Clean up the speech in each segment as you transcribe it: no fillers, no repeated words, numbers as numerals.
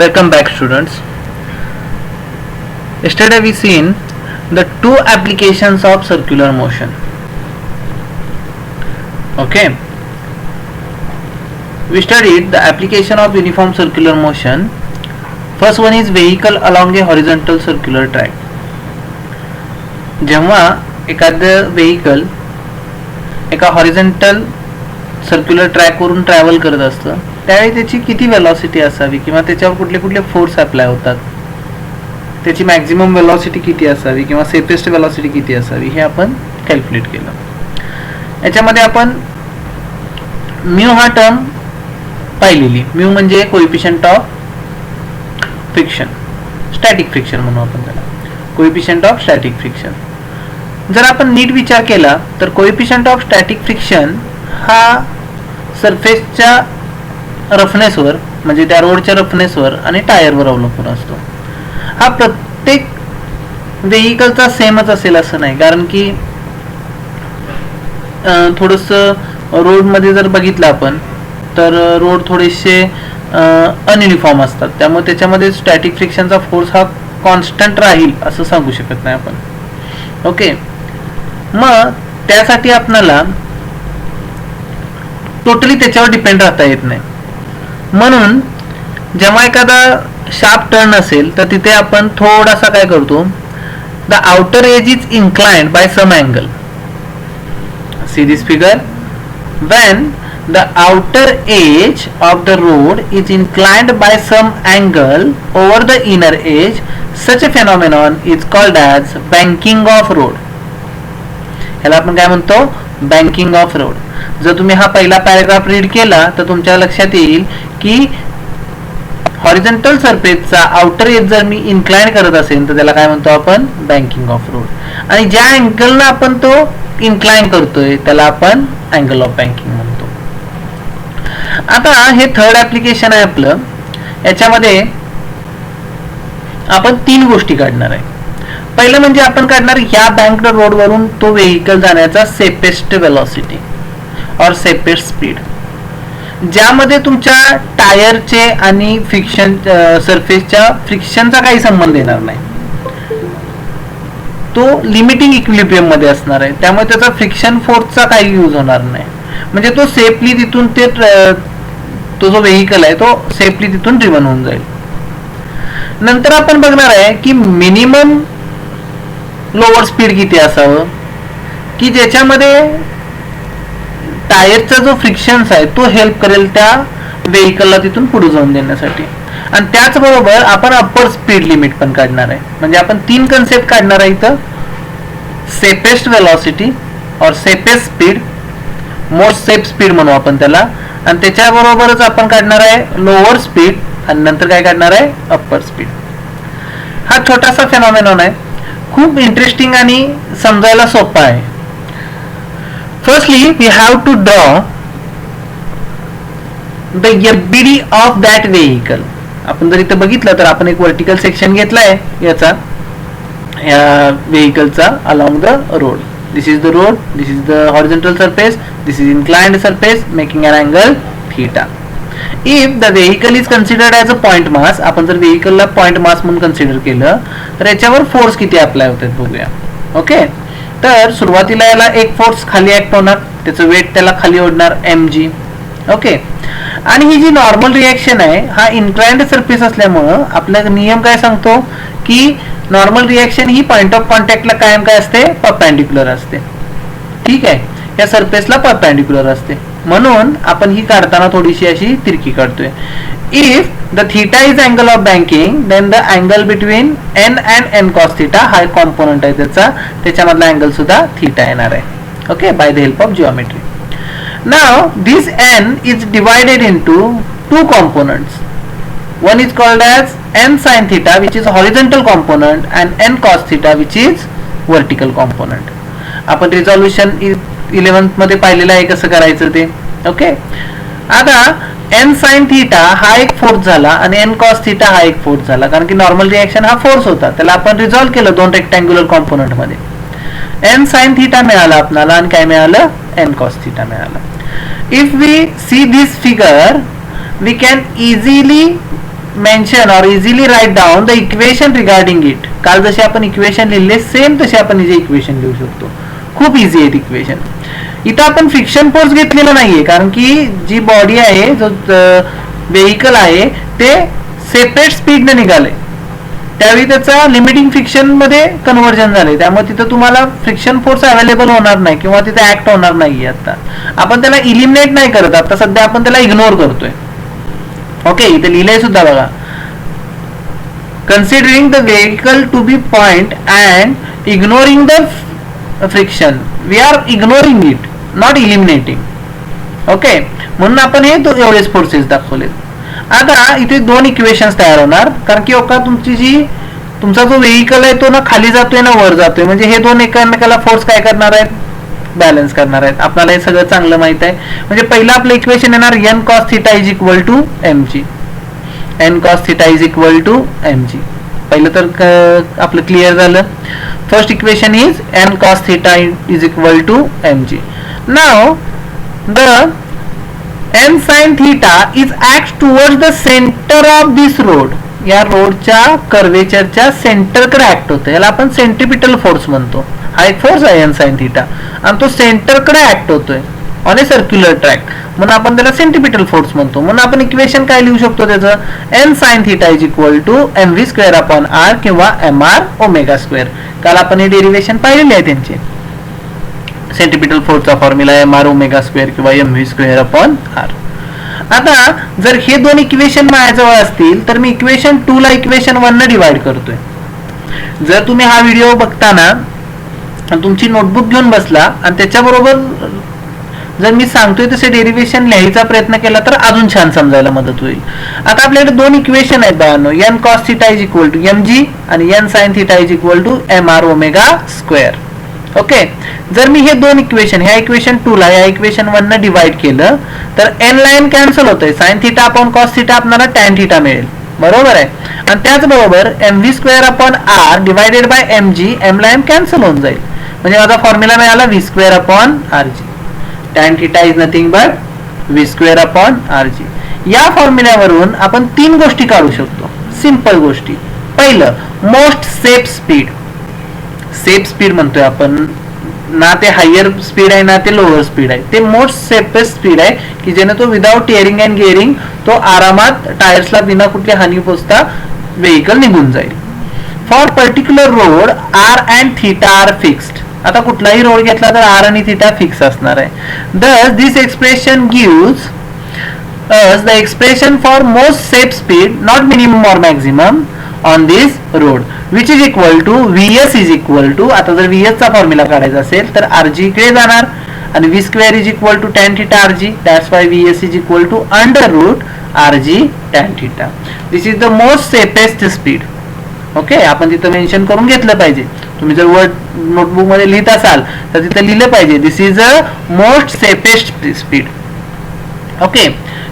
Welcome back, students. Yesterday we seen the two applications of circular motion. Okay, we studied the application of uniform circular motion. First one is vehicle along a horizontal circular track. जेव्हा एखादं vehicle एका horizontal circular track वरून travel करत असतं त्यावेळी त्याची किती velocity असावी किंवा त्याच्यावर कुठले कुठले फोर्स अप्लाय होतात, त्याची मॅक्झिमम वेलॉसिटी किती असावी किंवा सेफेस्ट वेलॉसिटी किती असावी हे आपण कॅल्क्युलेट केलं. याच्यामध्ये आपण म्यू हा टर्म पाहिलेली. म्यू म्हणजे coefficient of friction, static friction म्हणू आपण त्याला, कोएफिशियंट ऑफ स्टॅटिक फ्रिक्शन. जर आपण नीट विचार केला तर कोएफिशियंट ऑफ स्टॅटिक फ्रिक्शन हा सरफेसच्या रफनेसवर म्हणजे त्या रोडच्या रफनेसवर आणि टायरवर अवलंबून असतो. हा प्रत्येक व्हेइकलचा सेमच असेल असं नाही, कारण की थोडंसं रोडमध्ये जर बघितलं आपण तर रोड थोडेसे अनयुनिफॉर्म असतात, त्यामुळे त्याच्यामध्ये स्टॅटिक फ्रिक्शनचा फोर्स हा कॉन्स्टंट राहील असं सांगू शकत नाही आपण. ओके, मग त्यासाठी आपल्याला टोटली त्याच्यावर डिपेंड राहता येत नाही. म्हणून जेव्हा एखादा शार्प टर्न असेल तर तिथे आपण थोडासा काय करतो, the outer edge is inclined by some angle. See this figure, when the outer edge of the road is inclined by some angle over the inner edge, such a phenomenon is called as banking of road. ह्याला आपण काय म्हणतो, banking of road. जर तुम्ही हा पहिला paragraph read केला तर तुमच्या लक्षात येईल की हॉरिझॉन्टल सरफेसचा आउटर एज जर मी इन्क्लाइन करत असेल तर त्याला काय म्हणतो आपण, बँकिंग ऑफ रोड. आणि ज्या अँगलनं आपण तो इन्क्लाइन करतोय त्याला आपण अँगल ऑफ बँकिंग म्हणतो. आता हे थर्ड ऍप्लिकेशन आहे आपलं. याच्यामध्ये आपण तीन गोष्टी काढणार आहे. पहिलं म्हणजे आपण काढणार या बँक्ड रोड वरून तो व्हेइकल जाण्याचा सेफेस्ट वेलॉसिटी और सेफेस्ट स्पीड, ज्यामध्ये तुमच्या टायरचे आणि फ्रिक्शन सरफेसच्या फ्रिक्शनचा काही संबंध येणार नाही. तो लिमिटिंग इक्विलिब्रियम मध्ये असणार आहे, त्यामुळे त्याचा फ्रिक्शन फोर्सचा काही यूज होणार नाही. म्हणजे तो सेफली तिथून तो जो व्हेइकल आहे तो सेफली तिथून ड्रिव्हन होऊन जाईल. नंतर आपण बघणार आहे की मिनिमम लोअर स्पीड किती असावं की ज्याच्यामध्ये टायरचा जो फ्रिक्शन्स आहे तो हेल्प करेल त्या व्हेइकलला तिथून पुढे जाऊन देण्यासाठी. आणि त्याचबरोबर आपण अप्पर स्पीड लिमिट पण काढणार आहे. म्हणजे आपण तीन कन्सेप्ट काढणार आहे इथं, सेफेस्ट वेलॉसिटी और safest speed, most safe speed म्हणू आपण त्याला, आणि त्याच्याबरोबरच आपण काढणार आहे लोअर स्पीड आणि नंतर काय काढणार आहे, अप्पर स्पीड. हा छोटासा फेनॉमेनॉन आहे, खूप इंटरेस्टिंग आणि समजायला सोपा आहे. Firstly we have to draw the FBD of that vehicle. आपण जर इथे बघितलं तर आपण एक वर्टिकल सेक्शन घेतलाय याचा, या व्हेइकलचा along the road. This is the road, this is the horizontal surface, this is inclined surface making an angle theta. If the vehicle is considered as a point mass, आपण जर व्हेइकलला point mass म्हणून consider केलं तर याच्यावर force किती apply होतात बघूया. Okay, तर सुरुवातीला याला एक फोर्स खाली ऍक्ट होणार, त्याचं वेट त्याला खाली ओढणार mg. ओके, आणि ही जी नॉर्मल रिएक्शन आहे हा इन्क्लाइंड सरफेस असल्यामुळं आपला नियम काय सांगतो की नॉर्मल रिएक्शन ही पॉइंट ऑफ कॉन्टॅक्टला कायम काय असते, परपेंडिक्युलर असते. ठीक आहे, या सरफेसला परपेंडिक्युलर असते, म्हणून आपण ही काढताना थोडीशी अशी तिरकी काढतोय. If the theta is angle of banking then the angle between n and n cos theta हा एक कॉम्पोनंट आहे त्याचा, त्याच्यामधला अँगल सुद्धा थीटा येणार आहे. Okay, by the help of geometry. Now this n is divided into two components. One is called as n sin theta which is horizontal component and n cos theta which is vertical component. आपण resolution 11th मध्ये पाहिलेलं आहे कसं करायचं ते. Okay, आता n sin theta हा एक फोर्स झाला आणि n cos theta हा एक फोर्स झाला, कारण की नॉर्मल रिएक्शन हा फोर्स होता, त्याला आपण रिझॉल्व केलं दोन रेक्टँग्युलर कॉम्पोनंट मध्ये. n sin theta मिळाला आपल्याला आणि काय मिळालं, n cos theta मिळालं. If we see this figure we can easily mention or easily write down the equation regarding it. काल जसे आपण इक्वेशन लिहिले सेम तसे आपण इथे इक्वेशन लिहू शकतो. खूप इझी आहेत इक्वेशन. इथं आपण फ्रिक्शन फोर्स घेतलेला नाहीये कारण की जी बॉडी आहे जो व्हेइकल आहे ते सेपरेट स्पीडने निघाले त्यावेळी त्याचा लिमिटिंग फ्रिक्शन मध्ये कन्व्हर्जन झाले त्यामुळे तिथं तुम्हाला फ्रिक्शन फोर्स अवेलेबल होणार नाही किंवा तिथे ऍक्ट होणार नाहीये. आता आपण त्याला इलिमिनेट नाही करत, आता सध्या आपण त्याला इग्नोर करतोय. ओके, इथे लिहिलंय सुद्धा बघा. Considering the vehicle to be point and ignoring the friction we are ignoring it not eliminating. Okay, म्हणून आपण हे एवढेच फोर्सेस दाखवलेत. आता इथे दोन इक्वेशन्स तयार होणार कारण की तुमचा जो व्हेइकल आहे तो ना खाली जातोय ना वर जातोय म्हणजे हे दोन एकमेकाला फोर्स काय करणार आहेत, बॅलन्स करणार आहेत. आपल्याला हे सगळं चांगलं माहित आहे. म्हणजे पहिलं आपलं इक्वेशन येणार n cos θ is equal to mg. n cos θ is equal to mg. पहिलं तर आपलं क्लिअर झालं. First equation is n cos θ is equal to mg. Now the n sin theta is acts towards the center of this road. या रोडच्या कर्वेचरच्या सेंटरकडे act होतं. याला आपण centripetal force म्हणतो. हा एक फोर्स आहे n sin theta आणि तो सेंटरकडे ऍक्ट होतोय ऑन ए सर्क्युलर ट्रॅक म्हणून आपण त्याला सेंट्रिपिटल फोर्स म्हणतो. म्हणून आपण इक्वेशन काय लिहू शकतो त्याचं, n sin theta is equal to mv square upon r किंवा mr ओमेगा स्क्वेअर. काल आपण हे डेरिव्हेशन पाहिलेले आहे त्यांचे. सेंट्रिपिटल फोर्सचा फॉर्म्युला आहे mr ओमेगा स्क्वेअर किंवा mv स्क्वेअर अपॉन r. आता जर हे दोन इक्वेशन माझ्याजवळ असतील तर मी इक्वेशन 2 ला इक्वेशन 1 ने डिवाइड करतोय. जर तुम्ही हा व्हिडिओ बघताना तुमची नोटबुक घेऊन बसला आणि त्याच्याबरोबर जर मी सांगतोय तसे डेरिव्हेशन लिहायचा प्रयत्न केला तर अजून छान समजायला मदत होईल. आता आपल्याकडे दोन इक्वेशन आहेत बाळांनो, n cos θ is equal to mg आणि n sin θ is equal to mr omega square. Okay, जर मी हे दोन इक्वेशन ह्या इक्वेशन 2 ला या इक्वेशन 1 ने डिवाइड केलं तर n लाईन कॅन्सल होतंय. sin θ अपॉन cos θ आपल्याला tan θ मिळेल. बरोबर आहे. आणि त्याचबरोबर mv square upon r divided by mg m line cancel होऊन जाईल. म्हणजे माझा फॉर्म्युला मिळाला v square upon rg. tan θ is nothing but v square upon rg. या फॉर्म्युल्यावरून आपण तीन गोष्टी काढू शकतो, सिंपल गोष्टी. पहिलं, most safe speed. Safe speed म्हणतोय आपण, ना ते हायर स्पीड आहे ना ते लोअर स्पीड आहे. ते मोस्ट सेफेस्ट स्पीड आहे की ज्याने तो विदाउट टिअरिंग अँड गिअरिंग तो आरामात टायर्सला बिना कुठल्या हानी पोचता व्हेइकल निघून जाईल. For particular road r and θ are fixed. आता कुठलाही रोड घेतला तर r आणि θ फिक्स असणार आहे. Thus this expression gives us the expression for most safe speed, not minimum or maximum, on this road, which is equal to vs is equal to. आता जर vs चा फॉर्म्युला काढायचा असेल तर rg इकडे जाणार आणि v square is equal to tan θ rg. That's why vs is equal to under root rg tan θ. This is the most safest speed. Okay, आपण तिथं मेन्शन करून घेतलं पाहिजे. तुम्ही जर वर्ड नोटबुक मध्ये लिहित असाल तर तिथं लिहिलं पाहिजे this is a most safest speed. Okay,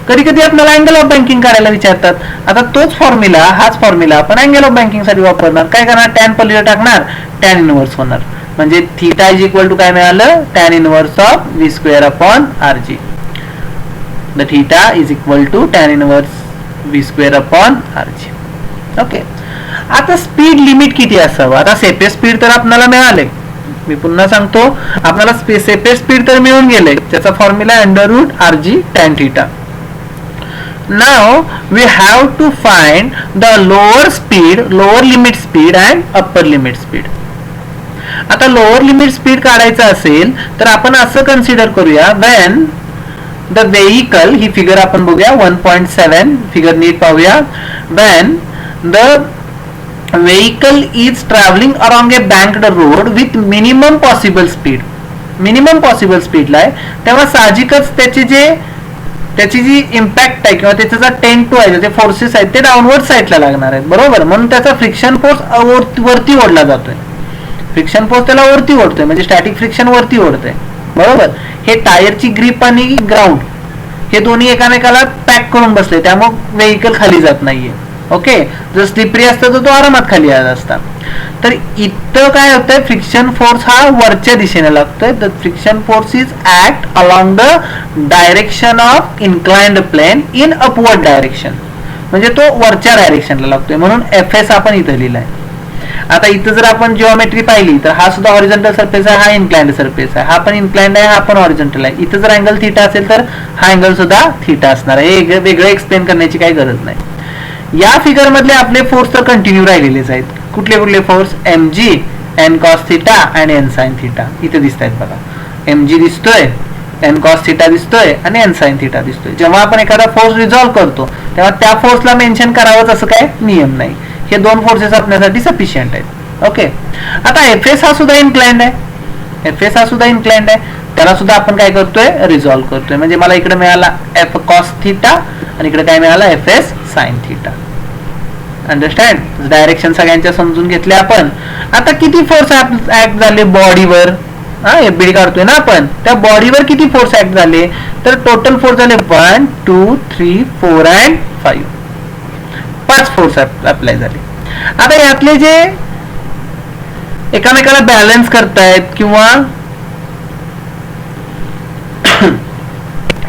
कधी कधी आपल्याला अँगल ऑफ बँकिंग काढायला विचारतात. आता तोच फॉर्म्युला हाच फॉर्म्युला आपण अँगल ऑफ बँकिंग साठी वापरणार. काय करणार, टॅन पलीकडे टाकणार, टॅन इनवर्स होणार. म्हणजे थीटा इज इक्वल टू काय मिळालं, tan inverse of V square upon rg. The theta is equal to tan inverse V square upon rg. Okay, आता स्पीड लिमिट किती असावं. आता सेफेस्ट स्पीड तर आपल्याला मिळाले. मी पुन्हा सांगतो, आपल्याला सेफेस्ट स्पीड तर मिळून गेले. त्याचा formula under root rg tan θ. Now we have to find the lower speed, lower limit speed and upper limit speed. आता लोअर लिमिट स्पीड काढायचं असेल तर आपण असं कन्सिडर करूया, when the vehicle, he figure आपण बघूया 1.7 फिगर नीट पाहूया. when the vehicle is traveling along a banked road with minimum possible speed. Minimum possible स्पीडला आहे तेव्हा साहजिकच त्याची जी इम्पॅक्ट आहे किंवा त्याचा जो टेन टू आहे, जे फोर्सेस आहेत ते डाऊनवर्ड साईडला लागणार आहेत. बरोबर, म्हणून त्याचा फ्रिक्शन फोर्स वरती ओढला जातोय. फ्रिक्शन फोर्स त्याला वरती ओढतोय म्हणजे स्टॅटिक फ्रिक्शन वरती ओढतोय. बरोबर, हे टायरची ग्रीप आणि ग्राउंड हे दोन्ही एकामेकाला पॅक करून बसले त्यामुळे व्हेइकल खाली जात नाहीये. ओके, जर स्लिपरी असतं तर तो आरामात खाली आला असता. तर इथं काय होतंय, फ्रिक्शन फोर्स हा वरच्या दिशेने लागतोय. The friction force is act along the direction of inclined plane in upward direction. म्हणजे तो वरच्या डायरेक्शनला लागतोय, म्हणून एफ एस आपण इथं लिहिलाय. आता इथं जर आपण जिओमेट्री पाहिली तर हा सुद्धा हॉरिझॉन्टल सरफेस आहे, हा इन्क्लाइंड सरफेस आहे, हा पण इन्क्लाइंड आहे, हा पण हॉरिझॉन्टल आहे. इथं जर अँगल थीटा असेल तर हा अँगल सुद्धा थीटा असणार आहे. हे वेगळं एक्सप्लेन करण्याची काही गरज नाही. या फिगर मधले आपले फोर्स तर कंटिन्यू राहिलेलेच आहेत. कुठले कुठले force? M G, N cos theta आणि एन साइन थिटा इथे दिसत आहेत बघा. एम जी दिसतोय, एन कॉस थिटा दिसतोय आणि एन साइन थिटा दिसतोय. जेव्हा आपण एखादा फोर्स रिझॉल्व्ह करतो तेव्हा त्या फोर्सला मेन्शन करावंच असं काय नियम नाही. हे दोन फोर्सेस आपल्यासाठी सफिशियंट आहेत. ओके. आता एफ एस हा सुद्धा इन्क्लाइंड आहे, एफ एस हा सुद्धा इन्क्लाइंड आहे, त्याला सुद्धा आपण काय करतोय? रिझॉल्व्ह करतोय. म्हणजे मला इकडे मिळाला एफ कॉस थिटा आणि इकडे काय मिळाला? F S sine theta. Understand? Direction सगळ्यांच्या समजून घेतले आपण. आता किती फोर्स ऍक्ट झाले बॉडीवर? एफबीडी काढतोय ना आपण, त्या बॉडीवर किती फोर्स ऍक्ट झाले? तर टोटल फोर्स झाले 1 2 3 4 अँड 5. 5 फोर्स अप्लाय झाले. आता यातले जे एकामेकाला बॅलन्स करतायत किंवा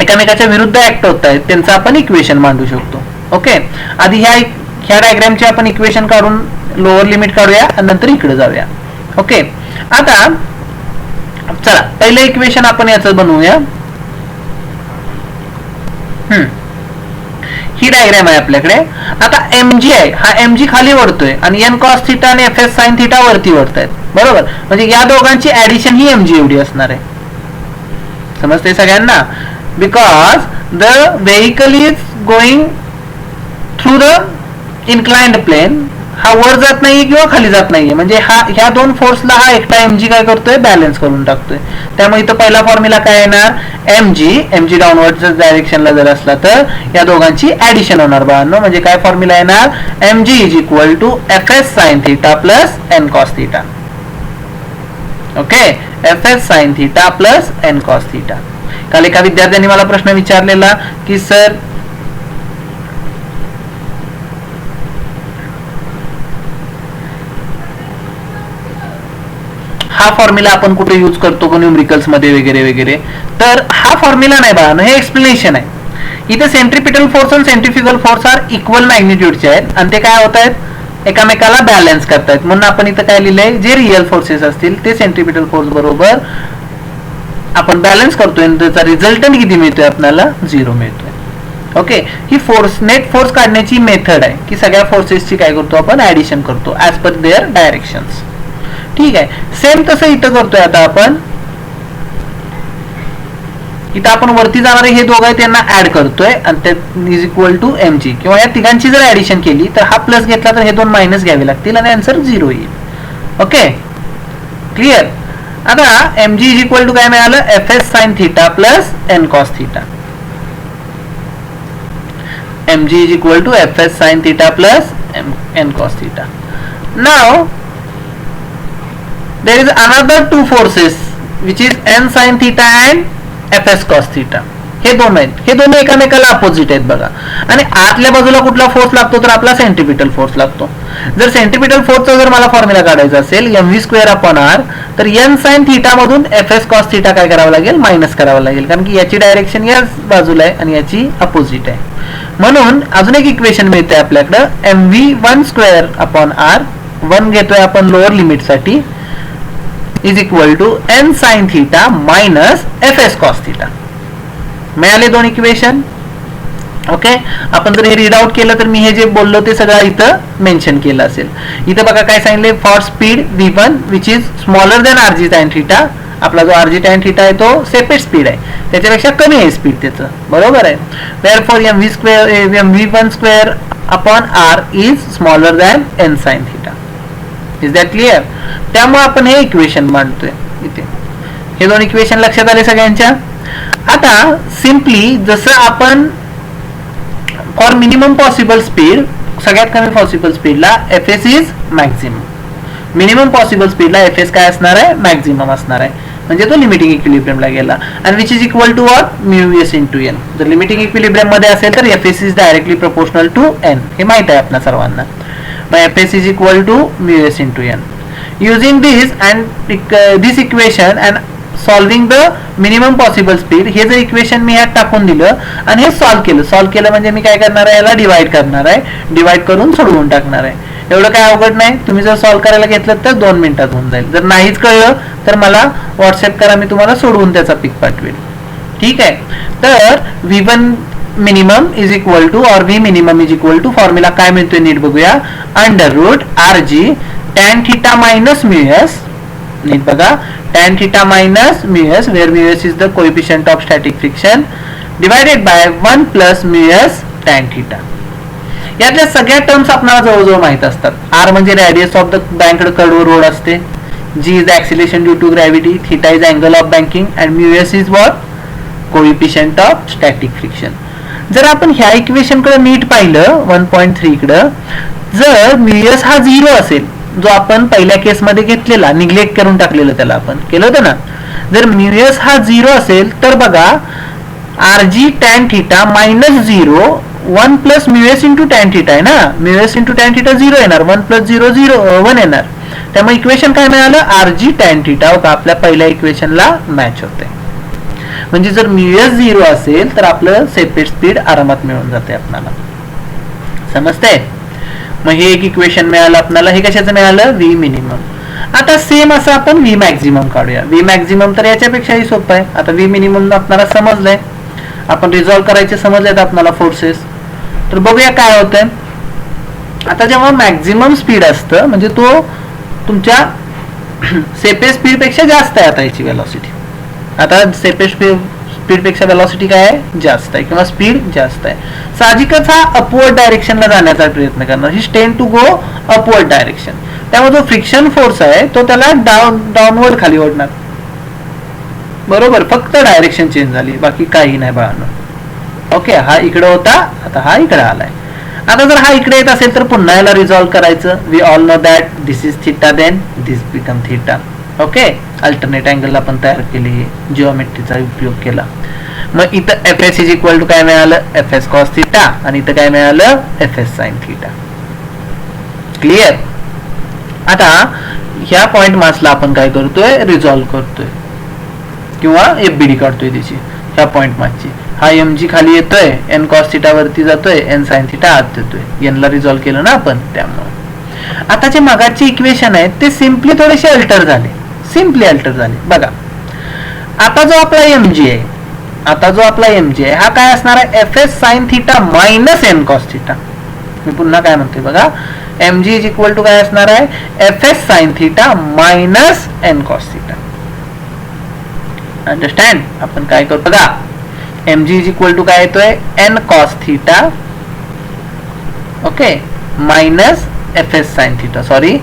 एकामेकाच्या विरुद्ध ऍक्ट होत आहेत त्यांचं आपण इक्वेशन मांडू शकतो. ओके. आधी ह्या डायग्रामचे आपण इक्वेशन काढून लोअर लिमिट काढूया आणि नंतर इकडे जाऊया. ओके. आता चला पहिलं इक्वेशन आपण याचं बनवूया. ही डायग्राम आहे आपल्याकडे. आता mg आहे, हा mg खाली वळतोय आणि n cos थिटा आणि fs sin थिटा वरती वळतायत. बरोबर? म्हणजे या दोघांची ऍडिशन ही mg एवढी असणार आहे. समजते सगळ्यांना? Because the vehicle is going through the inclined plane. हा वर जात नाहीये किंवा खाली जात नाहीये, म्हणजे ह्या दोन फोर्सला हा एकटा mg काय करतोय? बॅलन्स करून टाकतोय. त्यामुळे इथं पहिला फॉर्म्युला काय येणार? mg डाऊनवर्ड डायरेक्शनला जर असला तर या दोघांची ऍडिशन होणार बाळांनो. म्हणजे काय फॉर्म्युला येणार? mg is equal to fs sin theta plus n cos theta. Okay. fs sin theta plus n cos theta. काल एका विद्यार्थ्यांनी मला प्रश्न विचारलेला की सर हा फॉर्म्युला आपण कुठे यूज करतो का न्यूमरिकल्स मध्ये वगैरे वगैरे. तर हा फॉर्म्युला नाही बघा, हे एक्सप्लेनेशन आहे. इथे सेंट्रिपिटल फोर्स आणि सेंट्रिफ्युगल फोर्स आर इक्वल मॅग्निट्यूडचे आहेत आणि ते काय होत आहेत? एकामेकाला बॅलन्स करतायत. म्हणून आपण इथं काय लिहिलंय? जे रिअल फोर्सेस असतील ते सेंट्रिपिटल फोर्स बरोबर आपण बॅलन्स करतोय आणि त्याचा रिझल्टंट किती मिळतोय? आपल्याला 0 मिळतोय. ओके. ही नेट फोर्स काढण्याची मेथड आहे की सगळ्या फोर्सेसची काय करतो आपण? ऍडिशन करतो ऍज पर देअर डायरेक्शन्स. ठीक आहे. सेम तसं इथं करतोय. आता आपण इथं आपण वरती जाणारे हे दोघं आहेत त्यांना ऍड करतोय आणि ते इज इक्वल टू mg किंवा या तिघांची जर ऍडिशन केली तर हा प्लस घेतला तर हे दोन मायनस घ्यावे लागतील आणि आन्सर 0 येईल. ओके. क्लिअर? आता mg इज इक्वल टू काय मिळालं? fs sin theta plus n cos theta. mg is equal to fs sin theta plus n cos theta. Now there is another two forces which is n sin theta and fs cos theta. हे दोन आहेत, हे दोन्ही एकामेकाला opposite आहेत बघा. आणि आतल्या बाजूला कुठला फोर्स लागतो? तर आपला सेंट्रिपिटल फोर्स लागतो. जर सेंट्रिपिटल फोर्सचा जर मला फॉर्म्युला काढायचा असेल mv²/r तर n sin थीटा मधून fs cos थीटा काय करावं लागेल? मायनस करावं लागेल, कारण की याची डायरेक्शन याच बाजूला आहे आणि याची अपोजिट आहे. म्हणून अजून एक इक्वेशन मिळते आपल्याकडं mv1²/r. 1 घेतोय आपण लोअर लिमिट साठी is equal to n sin theta minus fs cos theta. मिळाले दोन इक्वेशन. ओके. आपण जर हे रीड आउट केलं तर मी हे जे बोललो ते सगळं इथं मेन्शन केलं असेल. इथं बघा काय सांगितले? For speed v1 which is smaller than rg tan theta. आपला जो rg tan थीटा आहे तो सेपरेट स्पीड आहे, त्याच्यापेक्षा कमी आहे स्पीड त्याचं. बरोबर आहे. therefore mv1/r is smaller than n sin theta. Is that clear? त्यामुळे आपण हे इक्वेशन मांडतोय इथे. हे दोन इक्वेशन लक्षात आले सगळ्यांच्या? आता सिम्पली जसं आपण फॉर मिनिमम पॉसिबल स्पीड, सगळ्यात कमी पॉसिबल स्पीडला fs is maximum, minimum possible स्पीडला fs काय असणार आहे? मॅक्झिमम असणार आहे. म्हणजे तो लिमिटिंग इक्विलिब्रियमला गेला आणि which is equal to what? μs * n. जर लिमिटिंग इक्विलिब्रियम मध्ये असेल तर fs is directly proportional to n. हे माहित आहे आपल्या सर्वांना. fs is equal to μs into n. Using this and this equation and solving the minimum possible speed, हे जर इक्वेशन मी यात टाकून दिलं आणि हे सॉल्व्ह केलं म्हणजे मी काय करणार आहे, याला डिवाइड करणार आहे, डिवाइड करून सोडवून टाकणार आहे. एवढं काय अवघड नाही. तुम्ही जर सॉल्व्ह करायला घेतलं तर 2 मिनिटात होऊन जाईल. जर नाहीच कळलं तर मला व्हॉट्सअप करा, मी तुम्हाला सोडवून त्याचा पिक पाठवेल. ठीक आहे. तर V1 minimum is equal to or V minimum is equal to formula काय मिळतोय नीट बघूया. Under root RG tan theta minus mu s, नीट बघा, tan theta minus mu s where mu s is the coefficient of static friction divided by 1 plus mu s tan theta. यातल्या सगळ्या terms आपल्याला जवळजवळ माहित असतात. R म्हणजे radius of the banked curve road असते, G is acceleration due to gravity, theta is angle of banking and mu s is what, coefficient of static friction. जर आपण ह्या इक्वेशन कडे नीट पाहिलं 1.3 कडे, जर म्यूएस हा 0 असेल, जो आपण पहिल्या केस मध्ये घेतलेला, निग्लेक्ट करून टाकलेलं त्याला आपण केलं होतं ना, जर म्यूएस हा 0 असेल तर बघा RG tan theta minus 0 1 plus mu s into tan theta आहे ना, म्यूएस इंटू tan थीटा 0 येणार, 1 प्लस 0 1 येणार. त्यामुळे इक्वेशन काय मिळालं, RG tan थीटा आपल्या पहिल्या इक्वेशनला मॅच होते. म्हणजे जर म्यूएस 0 असेल तर आपलं सेपरेट स्पीड आरामात मिळून जाते आपल्याला. समजते. मग हे एक इक्वेशन मिळालं आपल्याला. हे कशाचं मिळालं, V मिनिमम. आता सेम असं आपण V मॅक्झिमम काढूया. V मॅक्झिमम तर याच्यापेक्षाही सोपं आहे. आता V मिनिमम आपल्याला समजलंय, आपण रिझॉल्व्ह करायचे समजलेत आपल्याला फोर्सेस. तर बघूया काय होतंय. आता जेव्हा मॅक्झिमम स्पीड असतं म्हणजे तो तुमच्या सेपेस्ट स्पीड पेक्षा जास्त आहे. आता याची वेलॉसिटी, आता सेपेस्ट स्पीड पेक्षा वेलॉसिटी काय आहे, जास्त आहे किंवा स्पीड जास्त आहे. साहजिकच हा अपवर्ड डायरेक्शनला जाण्याचा प्रयत्न करणार, ही टेंड टू गो अपवर्ड डायरेक्शन. त्यामुळे जो फ्रिक्शन फोर्स आहे तो त्याला डाऊनवर्ड खाली ओढणार. बरोबर, फक्त डायरेक्शन चेंज झाली, बाकी काही नाही बाळांनो. ओके, हा इकडे होता, आता हा इकडे आलाय. आता जर हा इकडे येत असेल तर पुन्हा याला रिझॉल्व्ह करायचं. We all know that this is theta, then this become theta. Okay, alternate angle आपण तयार केली, जिओमेट्रीचा उपयोग केला. मग इथं Fs इज इक्वल टू काय मिळालं, Fs कॉस थीटा, आणि इथं काय मिळालं, Fs साइन थीटा. क्लिअर. आता ह्या पॉइंट मासला आपण काय करतोय, रिझॉल्व्ह करतोय किंवा FBD काढतोय त्याची, ह्या पॉइंट मासची. हा mg खाली येतोय, n cos थीटा वरती जातोय, n sin थीटा आत येतोय. n ला रिझॉल्व्ह केलं ना आपण, त्यामुळे आता जे मागाचे इक्वेशन आहेत ते सिम्पली थोडेसे अल्टर झाले, सिम्पली अल्टर झाले. बघा आता जो आपला mg आहे, हा काय असणार आहे, Fs sin theta minus n cos theta. मी पुन्हा काय म्हणतोय बघा, mg इज इक्वल टू काय असणार आहे, Fs sin theta minus n cos theta. Understand. आपण काय करतो बघा, mg इज इक्वल टू काय येतोय, n cos theta, okay, minus Fs sin theta. Sorry,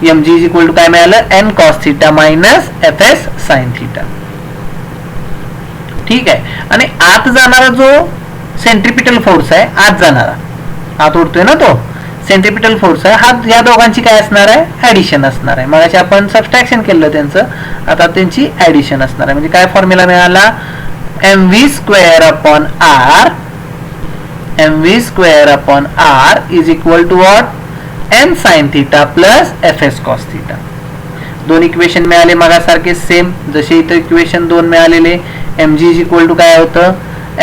mg is equal to काय मिळालं, n cos theta minus Fs sin theta. ठीक आहे. आणि आत जाणारा जो सेंट्रिपिटल फोर्स आहे, आत जाणारा, आत उडतोय ना तो सेंट्रिपिटल फोर्स आहे, हा या दोघांची काय असणार आहे, ऍडिशन असणार आहे. मगाशी आपण सबट्रॅक्शन केलं त्यांचं, आता त्यांची ऍडिशन असणार आहे. म्हणजे काय फॉर्म्युला मिळाला, mv square upon r is equal to what, n sin theta plus Fs cos theta. दोन इक्वेशन मिळाले मगासारखे सेम, जसे इथं इक्वेशन 2 मिळालेले. mg इज इक्वल टू काय होतं,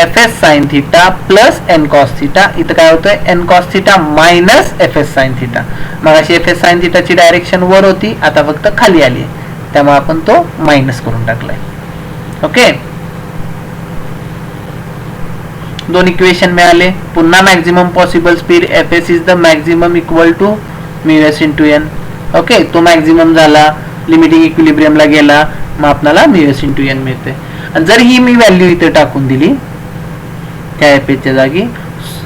Fs sin theta plus n cos theta. इथं काय होतं, n cos theta minus Fs sin theta. मगाशी Fs sin थीटाची डायरेक्शन वर होती, आता फक्त खाली आली, त्यामुळे आपण तो मायनस करून टाकलाय. ओके, दोन इक्वेशन मिळाले. पुन्हा maximum possible speed Fs is the maximum equal to mu s into n. Okay, तो मॅक्झिमम झाला, लिमिटिंग इक्विलिब्रियमला गेला, मग आपल्याला म्यूएस इंटू n मिळते. आणि जर ही मी व्हॅल्यू इथे टाकून दिली त्या Fsच्या जागी,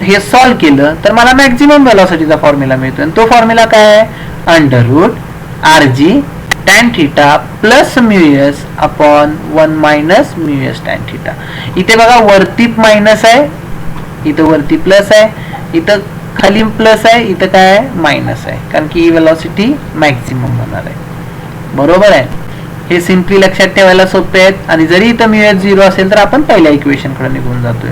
हे सॉल्व्ह केलं तर मला मॅक्झिमम व्हेलॉसिटीचा फॉर्म्युला मिळतो. आणि तो फॉर्म्युला काय आहे, under root RG tan theta plus mu s upon 1 minus mu s tan theta. इथे बघा वरती मायनस आहे, इथं वरती प्लस आहे, इथं खाली प्लस आहे, इथं काय आहे, मायनस आहे, कारण की ही व्हेलॉसिटी मॅक्झिमम होणार आहे. बरोबर आहे. हे सिम्पली लक्षात ठेवायला सोपे आहेत. आणि जरी इथं म्यूएस 0 असेल तर आपण पहिल्या इक्वेशन कडे निघून जातोय.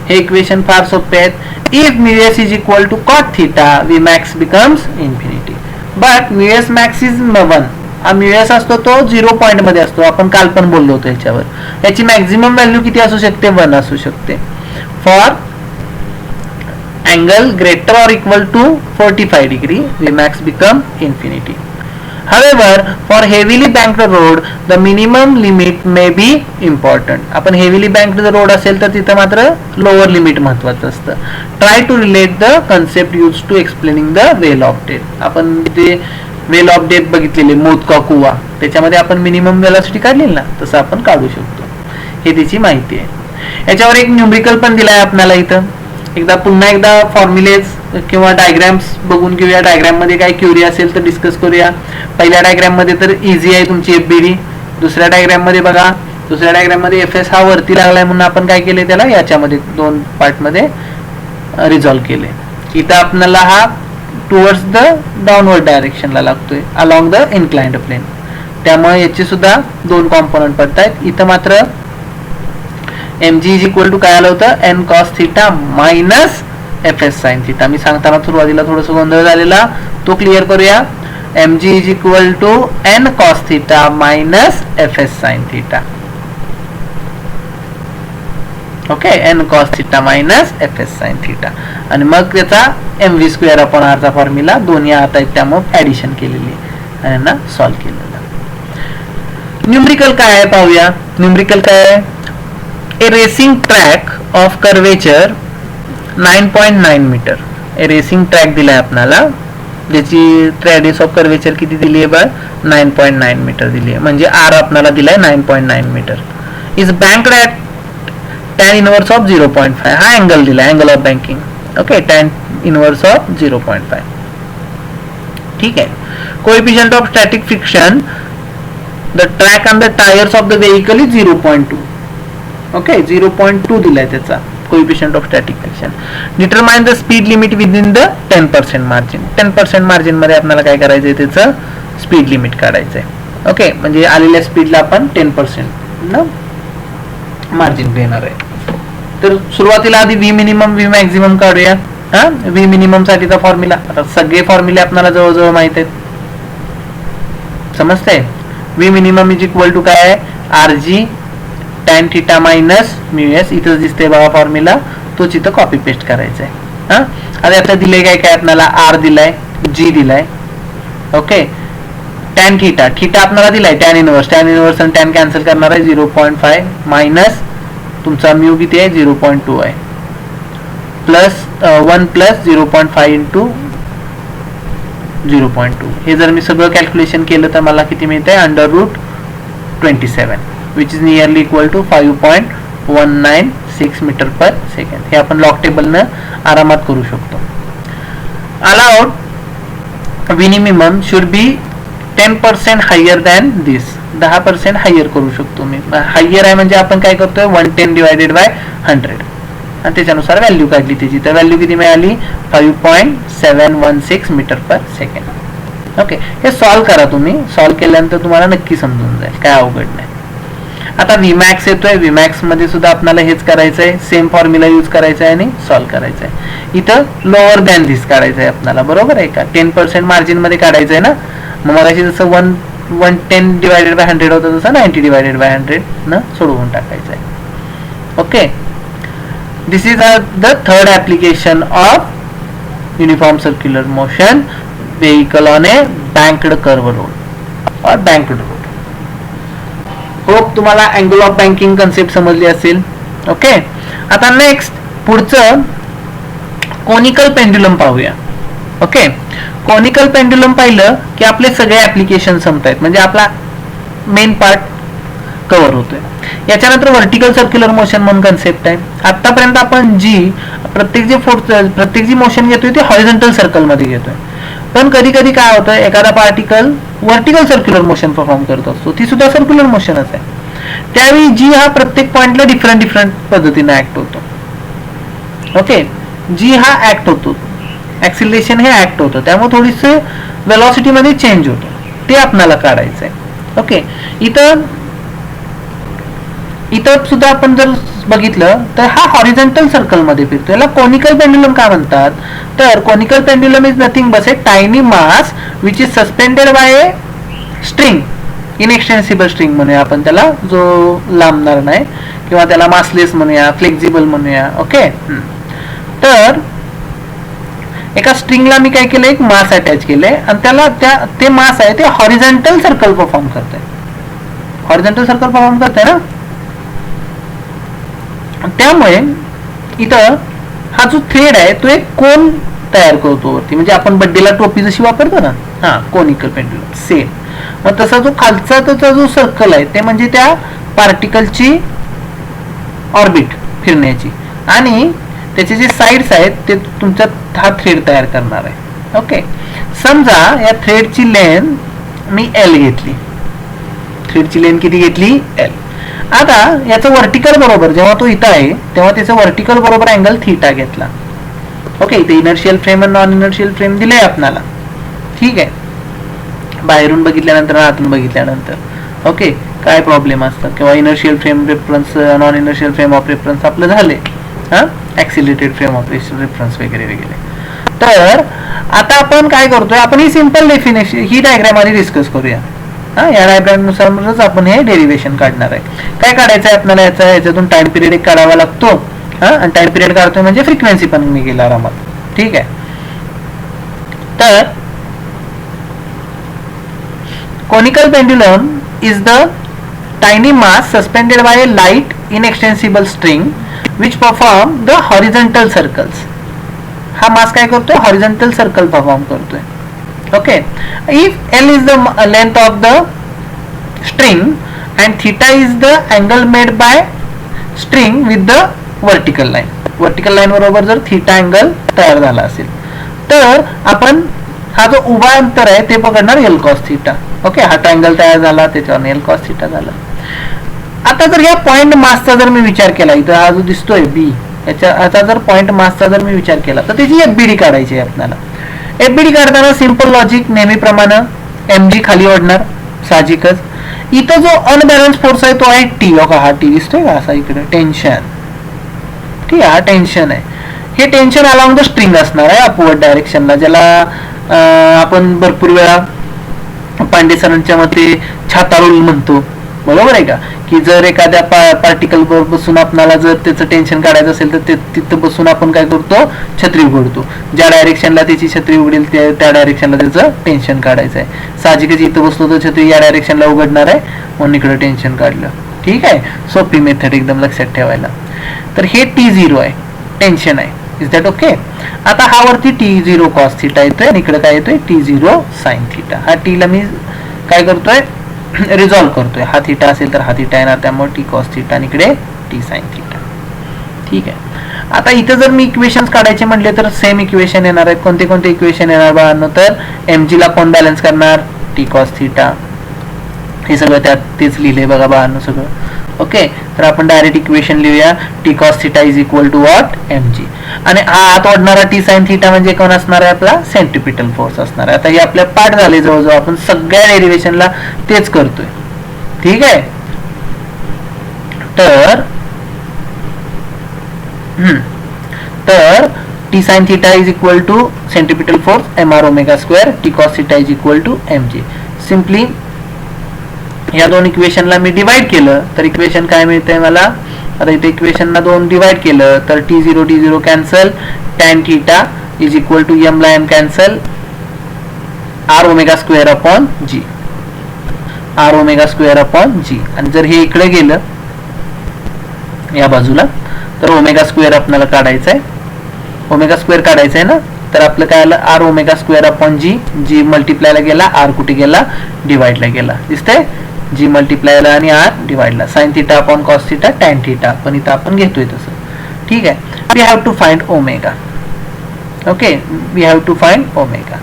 हे इक्वेशन फार सोपे आहेत. If mu s is equal to cot theta, V max becomes infinity. But mu s max is 1. Mu s असतो तो 0 पॉइंट मध्ये असतो, आपण काल पण बोललो होतो याच्यावर. याची मॅक्झिमम व्हॅल्यू किती असू शकते? 1 असू शकते. For angle greater or equal to 45 degree Vmax become infinity. However, for heavily banked road, the minimum limit may be important. आपण heavily banked रोड असेल तर तिथं मात्र लोअर लिमिट महत्वाचं असतं. Try to relate the concept used to explaining the well of depth. आपण ते वेल of depth बघितलेले, मोत का कुवा, त्याच्यामध्ये आपण मिनिमम वेलॉसिटी काढलेली ना, तसं आपण काढू शकतो. हे त्याची माहिती आहे. याच्यावर एक न्यूमरिकल पण दिलाय आपल्याला इथं. पुन्हा एकदा फॉर्म्युलेज किंवा डायग्राम्स बघून घेऊया. डायग्राम मध्ये काय क्युरी असेल तर डिस्कस करूया. पहिल्या डायग्राम मध्ये तर इझी आहे तुमची एफबीडी. दुसऱ्या डायग्राम मध्ये बघा, दुसऱ्या डायग्राम मध्ये एफएस हा वरती लागलाय म्हणून आपण काय केले, त्याला याच्यामध्ये 2 पार्ट मध्ये रिझॉल्व्ह केले. इथं आपल्याला हा टुवर्ड्स द डाऊनवर्ड डायरेक्शनला लागतोय अलॉंग द इन्क्लाइन्ड प्लेन, त्यामुळे याचे सुद्धा 2 कॉम्पोनंट पडतायत. इथं मात्र mg इज इक्वल टू काय आलं होतं, n cos theta minus fs sin theta. मी सांगताना सुरुवातीला थोडंसं गोंधळ झालेला, तो क्लिअर करूया. mg is equal to n cos theta minus fs sin theta. Okay, n cos theta minus fs sin theta. आणि मग त्याचा mv स्क्वेअर अपॉन r चा फॉर्म्युला, दोन्ही आत आहेत त्यामुळे ऍडिशन केलेली आणि यांना सॉल्व्ह केलेलं. न्यूमरिकल काय आहे पाहूया. न्यूमरिकल काय आहे, a racing track of curvature 9.9 metre. A racing track दिलाय आपल्याला, ज्याची रेडियस ऑफ कर्वेचर किती दिली आहे बघ, 9.9 मीटर दिली आहे. म्हणजे आर आपल्याला दिलाय 9.9 metre. Is banked at tan inverse of 0.5. हा अँगल दिलाय, angle of banking. Okay, tan inverse of 0.5. ठीक आहे. Coefficient of static friction the track and the tyres of the vehicle is 0.2. Okay, 0.2 दिलाय त्याचा coefficient of static friction. Determine the speed limit within the 10% margin. 10% margin मध्ये आपल्याला काय करायचंय, त्याचं speed limit काढायचंय. ओके, म्हणजे आलेल्या स्पीडला आपण 10% ना मार्जिन देणार आहे. तर सुरुवातीला आधी व्ही मिनिमम व्ही मॅक्झिमम काढूया. हा, व्ही मिनिमम साठीचा फॉर्म्युला, आता सगळे फॉर्म्युले आपल्याला जवळजवळ माहित आहेत, समजतंय. V minimum is equal to काय आहे, R G tan theta minus mu S. इथं दिसते बघा फॉर्म्युला, तोच इथं कॉपी पेस्ट करायचा आहे. हा, आता आता दिले काय काय आपल्याला, आर दिलाय, जी दिलाय. ओके, tan थिटा, थिटा आपल्याला दिलाय tan इनवर्स आणि tan कॅन्सल करणार आहे 0.5 मायनस तुमचा म्यू किती आहे 0.2 आहे, प्लस 1 प्लस 0.5 इंटू 0.2. हे जर मी सगळं कॅल्क्युलेशन केलं तर मला किती मिळतंय, √27 which is nearly equal to 5.196 metre per second. हे आपण लॉग टेबलनं आरामात करू शकतो. Allowed minimum should be 10% higher than this. 10% higher करू शकतो मी. हायर आहे म्हणजे आपण काय करतोय, 110 डिवायडेड बाय 100 आणि त्याच्यानुसार व्हॅल्यू काढली त्याची. तर व्हॅल्यू किती मिळाली, 5.716 मीटर पर सेकंड. ओके, हे सॉल्व्ह करा तुम्ही. सॉल्व्ह केल्यानंतर तुम्हाला नक्की समजून जाईल, काय अवघड नाही. आता Vmax येतोय. Vmax मध्ये सुद्धा आपल्याला हेच करायचं आहे, सेम फॉर्म्युला यूज करायचा आहे आणि सॉल्व्ह करायचं आहे. इथं लोअर दॅन दिस काढायचं आहे आपल्याला, बरोबर आहे का. 10% मार्जिन मध्ये काढायचं आहे ना. मग मगाशी जसं 110 डिवायडेड बाय 100 होतं, तसं 90 डिवायडेड बाय 100 न सोडवून टाकायचं आहे. Okay, this is the third application of uniform circular motion vehicle on a banked curve road or banked road. Hope तुम्हाला अँगल ऑफ बँकिंग कन्सेप्ट समजली असेल. ओके, आता नेक्स्ट पुढचं कोनिकल पेंड्युलम पाहूया. ओके, कोनिकल पेंड्युलम पाहिलं की आपले सगळे ऍप्लिकेशन संपतायत, म्हणजे आपला मेन पार्ट कव्हर होतोय. याच्यानंतर व्हर्टिकल सर्क्युलर मोशन म्हणून कन्सेप्ट आहे. आतापर्यंत आपण प्रत्येक जी मोशन घेतोय ते हॉरिझॉन्टल सर्कल मध्ये घेतोय, पण कधी कधी काय होतं, एखादा particle vertical circular motion perform करत असतो, ती सुद्धा सर्क्युलर मोशनच आहे. त्यावेळी जी हा प्रत्येक पॉइंटला डिफरंट पद्धतीने ऍक्ट होतो. ओके, जी हा ऍक्ट होतो, ऍक्सिलरेशन हे ऍक्ट होतं, त्यामुळे थोडीसे वेलॉसिटी मध्ये चेंज होतो, ते आपल्याला काढायचं आहे. ओके, इथं सुद्धा आपण जर बघितलं तर हा हॉरिझॉन्टल सर्कल मध्ये फिरतो. याला कोनिकल पेंड्युलम का म्हणतात, तर conical pendulum is nothing but a tiny mass which is suspended by a string, inextensible string म्हणूया आपण त्याला, जो लांबणार नाही, किंवा त्याला मासलेस म्हणूया, फ्लेक्झिबल म्हणूया. ओके. तर एका स्ट्रिंगला मी काय केलं, एक मास अटॅच केलंय आणि त्याला ते मास आहे ते हॉरिझॉन्टल सर्कल परफॉर्म करतंय. हॉरिझॉन्टल सर्कल परफॉर्म करतंय ना. त्यामुळे इथं हा जो थ्रेड आहे तो एक कोन तयार करतो वरती, म्हणजे आपण बड्डेला टोपी जशी वापरतो ना, हा कोनिकल पेंड्युलम सेम. मग तसा जो खालचा त्याचा जो सर्कल आहे ते म्हणजे त्या पार्टिकलची ऑर्बिट फिरण्याची, आणि त्याचे जे साइड्स आहेत ते तुमचा हा थ्रेड तयार करणार आहे. ओके. समजा या थ्रेडची लेंथ मी एल घेतली. थ्रेडची लेंथ किती घेतली? एल. आता याचं वर्टिकल बरोबर, जेव्हा तो इथं आहे तेव्हा त्याचं वर्टिकल बरोबर अँगल थीटा घेतला. ओके. इथे इनर्शियल फ्रेम आणि नॉन इनर्शियल फ्रेम दिले आपल्याला. ठीक आहे. बाहेरून बघितल्यानंतर, आतून बघितल्यानंतर. ओके. काय प्रॉब्लेम असतात किंवा inertial frame reference, non inertial frame of reference आपलं झाले, हा ऍक्सिलरेटेड फ्रेम ऑफ रेफरन्स वगैरे वगैरे. तर आता आपण काय करतोय, आपण ही सिंपल डेफिनेशन ही डायग्राम आधी डिस्कस करूया. हा, या डायग्राम नुसारच आपण हे डेरिव्हेशन काढणार आहे. काय काढायचं आहे आपल्याला, याच्यातून टाइम पिरियड एक काढावा लागतो. हा, आणि टाइम पिरियड काढतोय म्हणजे फ्रिक्वेन्सी पण मी गेला आरामात. ठीक आहे. तर conical pendulum is the tiny mass suspended by a light inextensible string which perform the horizontal circles. हा मास काय करतोय, हॉरिझॉन्टल सर्कल परफॉर्म करतोय. Okay. If L is the length of the string and theta is the angle made by string with the vertical line. Vertical line बरोबर जर theta angle तयार झाला असेल तर आपण हा जो उभा अंतर आहे ते पकडणार एल कॉस थीटा. ओके. हा ट्रायंगल तयार झाला, त्याच्यावर एल कॉस थीटा झाला. आता जर या पॉइंट मासचा जर मी विचार केला, इथं हा जो दिसतोय बी, याचा जर पॉइंट मासचा जर मी विचार केला तर त्याची एफबीडी काढायची आहे आपल्याला. एफबीडी काढताना सिंपल लॉजिक नेहमीप्रमाणे एमजी खाली ओढणार साहजिकच. इथं जो अनबॅलन्स फोर्स आहे तो आहे टी. हा टी दिसतोय का असा इकडे, टेन्शन. ठीक आहे. हा टेन्शन आहे. हे टेन्शन अलॉंग द स्ट्रिंग असणार आहे अपवर्ड डायरेक्शनला, ज्याला आपण भरपूर वेळा पांडे सरांच्या मते छाता रूल म्हणतो. बरोबर आहे का, की जर एखाद्या पार्टिकल वर बसून आपल्याला जर त्याचं टेन्शन काढायचं असेल तर तिथं बसून आपण काय करतो, छत्री उघडतो. ज्या डायरेक्शनला त्याची छत्री उघडेल त्या डायरेक्शनला त्याचं टेन्शन काढायचं आहे. साहजिकच इथं बसलो तर छत्री या डायरेक्शनला उघडणार आहे म्हणून इकडे टेन्शन काढलं. ठीक आहे. सोपी मेथड एकदम लक्षात ठेवायला. तर हे T0 आहे, टेन्शन आहे. Is that okay. आता हा वरती T0 कॉस थीटा येतोय आणि इकडे काय येतोय T0 साइन थीटा. हा टीला मी काय करतोय, रिझॉल्व करतोय. हा थीटा असेल तर हा थीटा येणार, त्यामुळे टी कॉस थीटा आणि इकडे टी साइन थीटा. ठीक आहे. आता इथं जर मी इक्वेशन्स काढायचे म्हटले तर सेम इक्वेशन येणार आहेत. कोणते कोणते इक्वेशन येणार बाळांनो, तर एमजी ला कोण बॅलन्स करणार, टी कॉस थीटा. हे सगळं त्यात तेच लिहिले बघा बाळांनो सगळं. ओके. तर आपण डायरेक्ट इक्वेशन लिहूया, T cos theta is equal to what, MG. आणि आत ओढणारा टी साइन थीटा म्हणजे कोण असणार आहे, आपला सेंट्रिपिटल फोर्स असणार आहे. आता हे आपल्या पाठ झाले जवळजवळ, आपण सगळ्या डेरिव्हेशनला तेच करतोय. ठीक आहे. तर T sine theta is equal to centripetal force M R omega square, T cos theta is equal to MG. Simply या दोन इक्वेशनला मी डिवाइड केलं तर इक्वेशन काय मिळतंय मला. आता इथे इक्वेशनला दोन डिवाइड केलं तर T0 cancel, tan theta is equal to M ला M cancel, R omega square upon G. R omega square upon G. आणि जर हे इकडे गेलं या बाजूला तर ओमेगा स्क्वेअर आपल्याला काढायचं आहे. ओमेगा स्क्वेअर काढायचं आहे ना, तर आपलं काय आलं, आर ओमेगा स्क्वेअर अपॉन जी. जी मल्टिप्लायला गेला, आर कुठे गेला, डिवाइडला गेला. दिसतंय, जी मल्टिप्लायला आणि आर डिवाइडला. Sine theta upon cos theta, tan theta पण इथं आपण घेतोय तसं. ठीक आहे. We have to find omega. Okay. We have to find omega.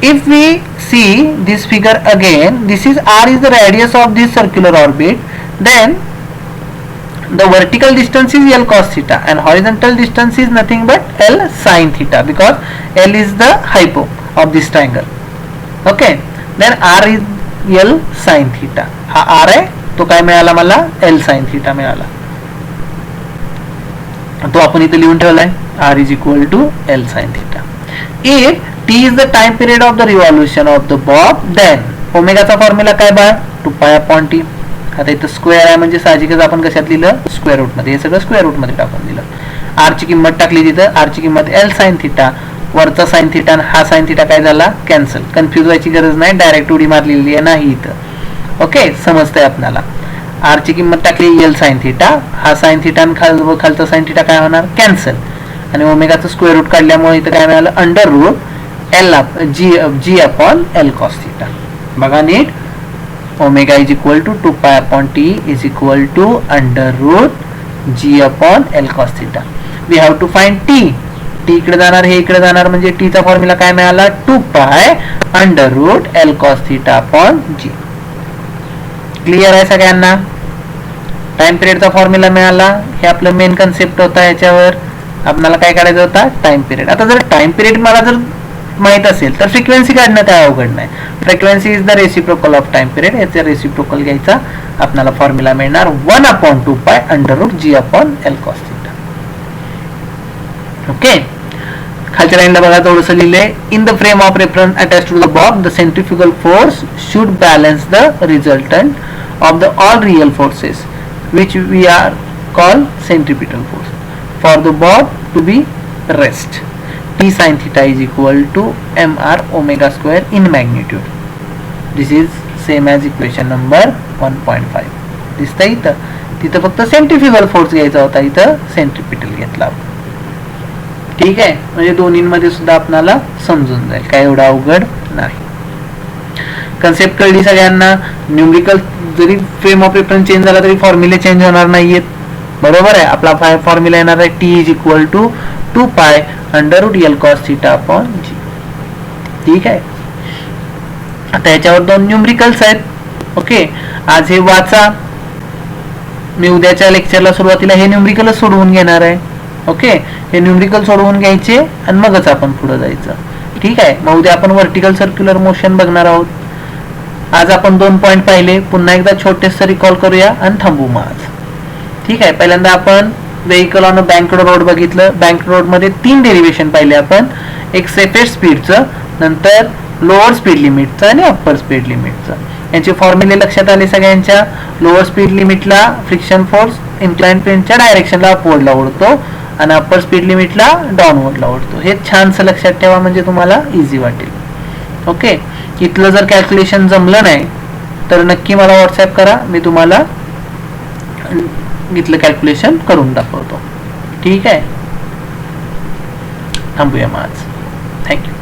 If we see this figure again, this is r is the radius of this circular orbit, then the vertical distance is L cos theta and horizontal distance is nothing but L sin theta, because L is the hypo of this triangle. Okay. Then r is L sin theta. हा r आहे तो काय मिळाला मला, L sin theta मिळाला. तो आपण इथे लिहून ठेवलाय, r is equal to L sin theta. If t is the time period of the revolution of the bob, then ओमेगाचा फॉर्म्युला काय बा 2π/t. आता इथं स्क्वेअर आहे म्हणजे साहजिकच आपण कशात लिहिलं स्क्वेअर रूट मध्ये, हे सगळं स्क्वेअर रूट मध्ये टाकून दिलं. आर ची किंमत टाकली तिथं, आर ची किंमत L sin θ, वरचा sin θ आणि हा sin θ काय झाला कॅन्सल. कन्फ्यूज व्हायची गरज नाही, डायरेक्ट उडी मारलेली आहे नाही इथं. ओके समजतंय आपल्याला. आर ची किंमत टाकली L sin θ, हा sin θ आणि खालचा sin θ काय होणार कॅन्सल. आणि ओमेगाचं स्क्वेअर रूट काढल्यामुळे इथं काय मिळालं अंडर रूट G/L cos θ. बघा नीट, omega is equal to 2π/t is equal to under root G/L cos θ. We have to find t. t इकडे जाणार, हे इकडे जाणार म्हणजे t चा फॉर्म्युला काय मिळाला 2π under root L cos θ/G. Clear आहे सगळ्यांना. टाइम पिरियडचा फॉर्म्युला मिळाला. हे आपलं मेन कन्सेप्ट होता. याच्यावर आपल्याला काय काढायचं होता टाइम पिरियड. आता जर टाइम पिरियड मला जर माहित असेल तर फ्रिक्वेन्सी काढणं काय अवघड नाही. Frequency is the reciprocal of time period. याचा रेसिप्रोकल घ्यायचा, आपल्याला फॉर्म्युला मिळणार 1/2π under root G/L cos θ. Okay, खालच्या लाईनला बघा थोडंसं लिहिलंय. In the frame of reference attach to the bob the centrifugal force should balance the resultant of the all real forces which we are called centripetal force for the bob to be rest. T sin θ is equal to mr omega square in magnitude. This is same as equation number 1.5. दिसतं इथं. तिथं फक्त centrifugal force घ्यायचा होता, इथं centripetal घेतला. ठीक आहे, म्हणजे दोन्हीमध्ये सुद्धा आपल्याला समजून जाईल, काय एवढं अवघड नाही. कन्सेप्ट कळली सगळ्यांना. न्यूमरिकल जरी फ्रेम ऑफ रेफरन्स चेंज झाला तरी फॉर्म्युले चेंज होणार नाहीयेत. बरोबर आहे. आपला फॉर्म्युला येणार आहे T is equal to 2π under root L cos θ/G. ठीक आहे. आता याच्यावर दोन न्यूमरिकल्स आहेत. ओके, आज हे वाचा. मी उद्याच्या लेक्चरला सुरुवातीला हे न्यूमरिकलच सोडवून घेणार आहे. ओके, हे न्यूमरिकल सोडवून घ्यायचे आणि मगच आपण पुढे जायचं. ठीक आहे. मग उद्या आपण व्हर्टिकल सर्क्युलर मोशन बघणार आहोत. आज आपण 2 पॉइंट पाहिले. पुन्हा एकदा छोटेसं रिकॉल करूया आणि थांबू मग आज. ठीक आहे. पहिल्यांदा आपण vehicle on a bank road बघितलं. बँक रोड मध्ये 3 डेरिव्हेशन पाहिले आपण. एक सेफेस्ट स्पीडचं, नंतर लोअर स्पीड लिमिटचं आणि अप्पर स्पीड लिमिटचं. यांचे फॉर्म्युले लक्षात आले सगळ्यांच्या. लोअर स्पीड लिमिटला फ्रिक्शन फोर्स इन्क्लाइंड प्लेनच्या डायरेक्शनला अपवर्डला ओढतो आणि अप्पर स्पीड लिमिटला डाऊनवर्डला ओढतो. हे छानसं लक्षात ठेवा म्हणजे तुम्हाला इझी वाटेल. ओके, इथलं जर कॅल्क्युलेशन जमलं नाही तर नक्की मला व्हॉट्सअप करा, मी तुम्हाला इथलं कॅल्क्युलेशन करून दाखवतो. ठीक आहे. थांबूया मग आज. थँक्यू.